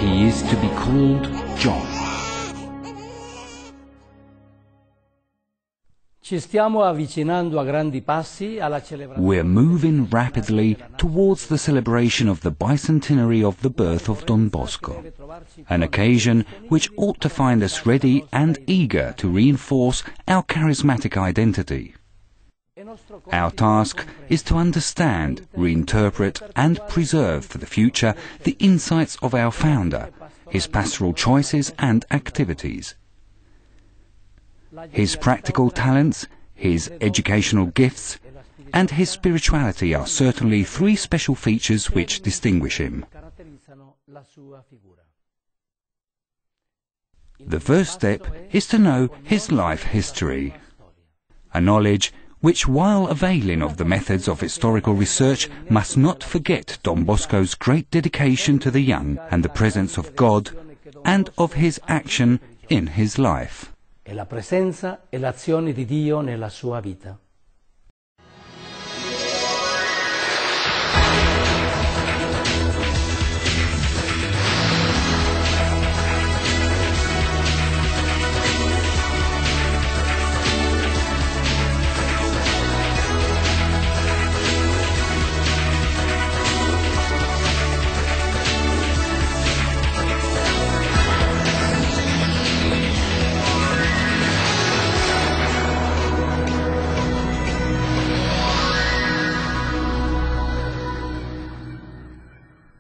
He is to be called John. We're moving rapidly towards the celebration of the bicentenary of the birth of Don Bosco, an occasion which ought to find us ready and eager to reinforce our charismatic identity. Our task is to understand, reinterpret and preserve for the future the insights of our founder, his pastoral choices and activities. His practical talents, his educational gifts, and his spirituality are certainly three special features which distinguish him. The first step is to know his life history, a knowledge which, while availing of the methods of historical research, must not forget Don Bosco's great dedication to the young and the presence of God, and of his action in his life. E la presenza e l'azione di Dio nella sua vita.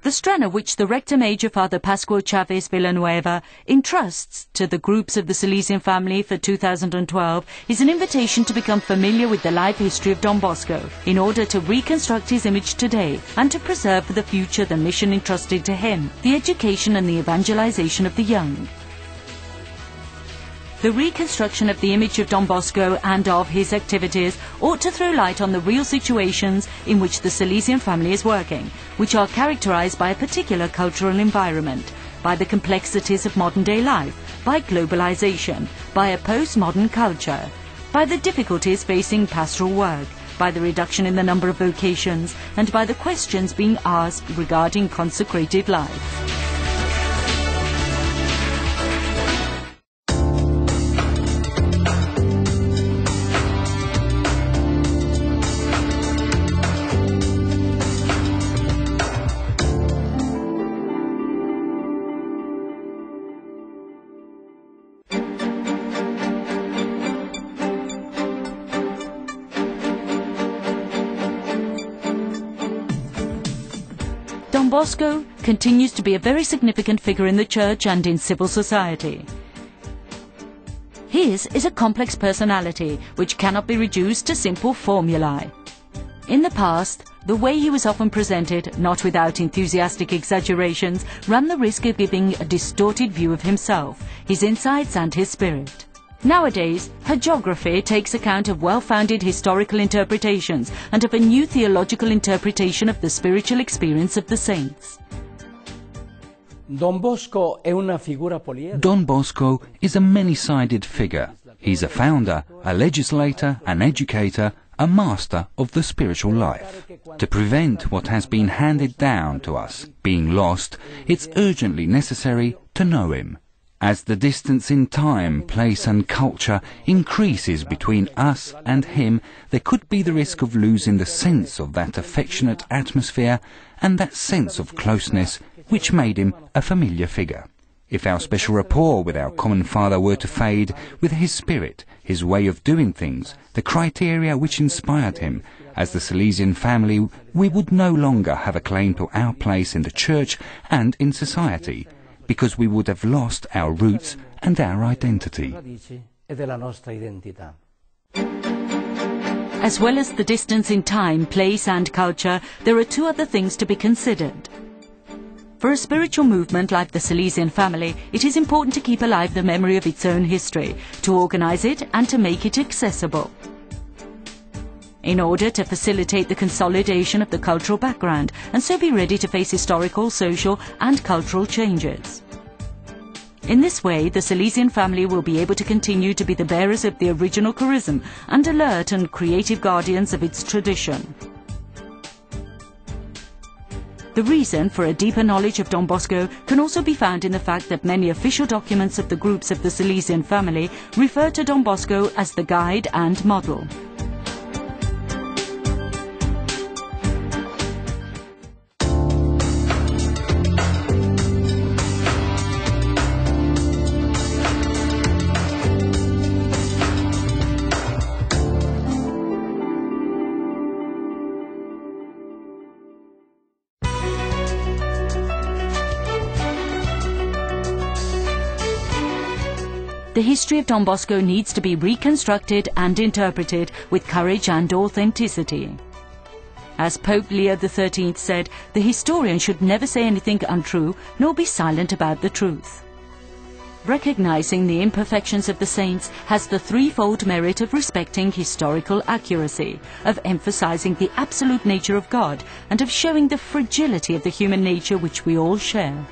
The Strenna, which the Rector Major Father Pascual Chavez Villanueva entrusts to the groups of the Salesian family for 2012, is an invitation to become familiar with the life history of Don Bosco, in order to reconstruct his image today and to preserve for the future the mission entrusted to him, the education and the evangelization of the young. The reconstruction of the image of Don Bosco and of his activities ought to throw light on the real situations in which the Salesian family is working, which are characterized by a particular cultural environment, by the complexities of modern-day life, by globalization, by a postmodern culture, by the difficulties facing pastoral work, by the reduction in the number of vocations, and by the questions being asked regarding consecrated life. Don Bosco continues to be a very significant figure in the church and in civil society. His is a complex personality which cannot be reduced to simple formulae. In the past, the way he was often presented, not without enthusiastic exaggerations, ran the risk of giving a distorted view of himself, his insights and his spirit. Nowadays, hagiography takes account of well-founded historical interpretations and of a new theological interpretation of the spiritual experience of the saints. Don Bosco is a many-sided figure. He's a founder, a legislator, an educator, a master of the spiritual life. To prevent what has been handed down to us being lost, it's urgently necessary to know him. As the distance in time, place and culture increases between us and him, there could be the risk of losing the sense of that affectionate atmosphere and that sense of closeness which made him a familiar figure. If our special rapport with our common Father were to fade, with his spirit, his way of doing things, the criteria which inspired him, as the Salesian family, we would no longer have a claim to our place in the church and in society, because we would have lost our roots and our identity. As well as the distance in time, place and culture, there are two other things to be considered. For a spiritual movement like the Salesian family, it is important to keep alive the memory of its own history, to organize it and to make it accessible. In order to facilitate the consolidation of the cultural background and so be ready to face historical, social and cultural changes. In this way, the Salesian family will be able to continue to be the bearers of the original charism and alert and creative guardians of its tradition. The reason for a deeper knowledge of Don Bosco can also be found in the fact that many official documents of the groups of the Salesian family refer to Don Bosco as the guide and model. The history of Don Bosco needs to be reconstructed and interpreted with courage and authenticity. As Pope Leo XIII said, the historian should never say anything untrue, nor be silent about the truth. Recognizing the imperfections of the saints has the threefold merit of respecting historical accuracy, of emphasizing the absolute nature of God, and of showing the fragility of the human nature which we all share.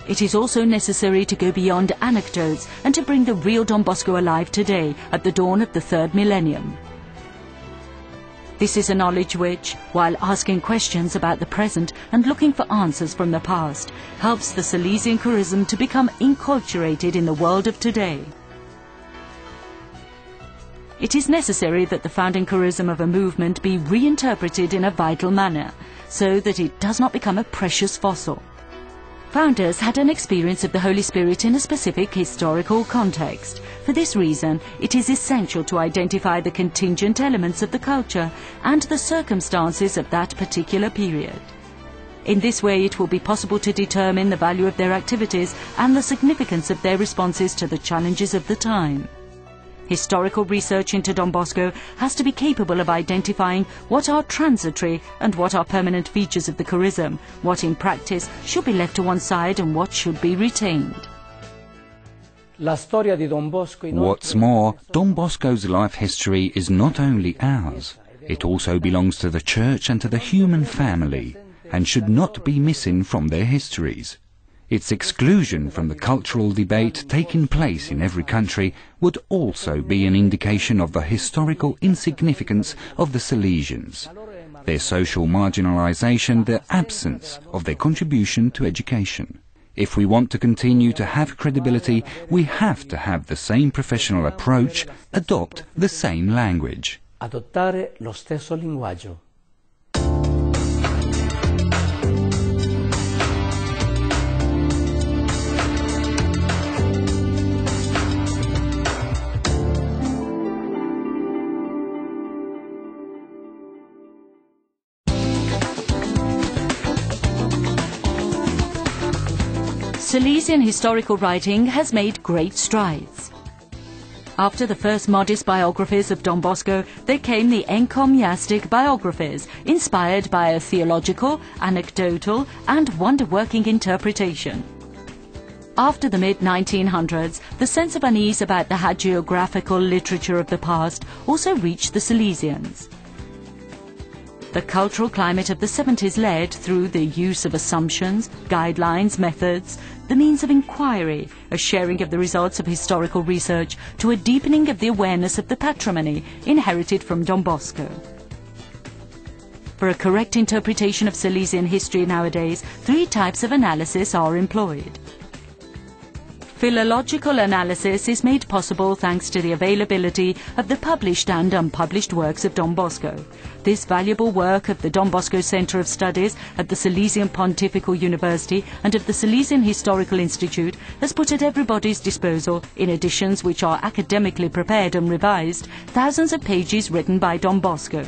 It is also necessary to go beyond anecdotes and to bring the real Don Bosco alive today at the dawn of the third millennium. This is a knowledge which, while asking questions about the present and looking for answers from the past, helps the Salesian charism to become enculturated in the world of today. It is necessary that the founding charism of a movement be reinterpreted in a vital manner, so that it does not become a precious fossil. Founders had an experience of the Holy Spirit in a specific historical context. For this reason, it is essential to identify the contingent elements of the culture and the circumstances of that particular period. In this way, it will be possible to determine the value of their activities and the significance of their responses to the challenges of the time. Historical research into Don Bosco has to be capable of identifying what are transitory and what are permanent features of the charism, what in practice should be left to one side and what should be retained. What's more, Don Bosco's life history is not only ours, it also belongs to the Church and to the human family, and should not be missing from their histories. Its exclusion from the cultural debate taking place in every country would also be an indication of the historical insignificance of the Salesians, their social marginalization, their absence of their contribution to education. If we want to continue to have credibility, we have to have the same professional approach, adopt the same language. Adottare lo stesso linguaggio. Salesian historical writing has made great strides. After the first modest biographies of Don Bosco, there came the encomiastic biographies, inspired by a theological, anecdotal, and wonder-working interpretation. After the mid-1900s, the sense of unease about the hagiographical literature of the past also reached the Salesians. The cultural climate of the 70s led, through the use of assumptions, guidelines, methods, the means of inquiry, a sharing of the results of historical research, to a deepening of the awareness of the patrimony inherited from Don Bosco. For a correct interpretation of Salesian history nowadays, three types of analysis are employed. Philological analysis is made possible thanks to the availability of the published and unpublished works of Don Bosco. This valuable work of the Don Bosco Centre of Studies at the Salesian Pontifical University and of the Salesian Historical Institute has put at everybody's disposal, in editions which are academically prepared and revised, thousands of pages written by Don Bosco.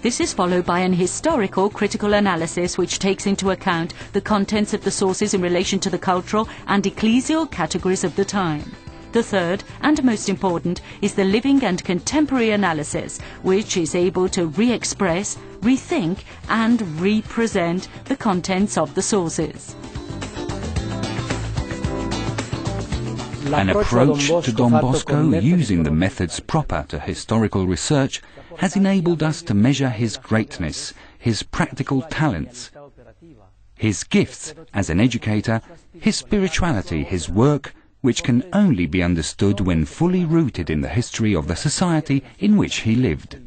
This is followed by an historical critical analysis which takes into account the contents of the sources in relation to the cultural and ecclesial categories of the time. The third, and most important, is the living and contemporary analysis, which is able to re-express, rethink, and represent the contents of the sources. An approach to Don Bosco using the methods proper to historical research has enabled us to measure his greatness, his practical talents, his gifts as an educator, his spirituality, his work, which can only be understood when fully rooted in the history of the society in which he lived.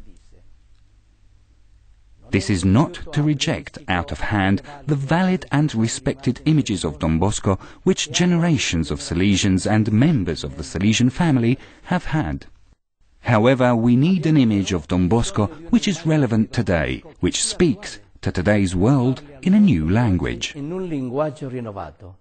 This is not to reject out of hand the valid and respected images of Don Bosco which generations of Salesians and members of the Salesian family have had. However, we need an image of Don Bosco which is relevant today, which speaks to today's world in a new language. In un linguaggio rinnovato.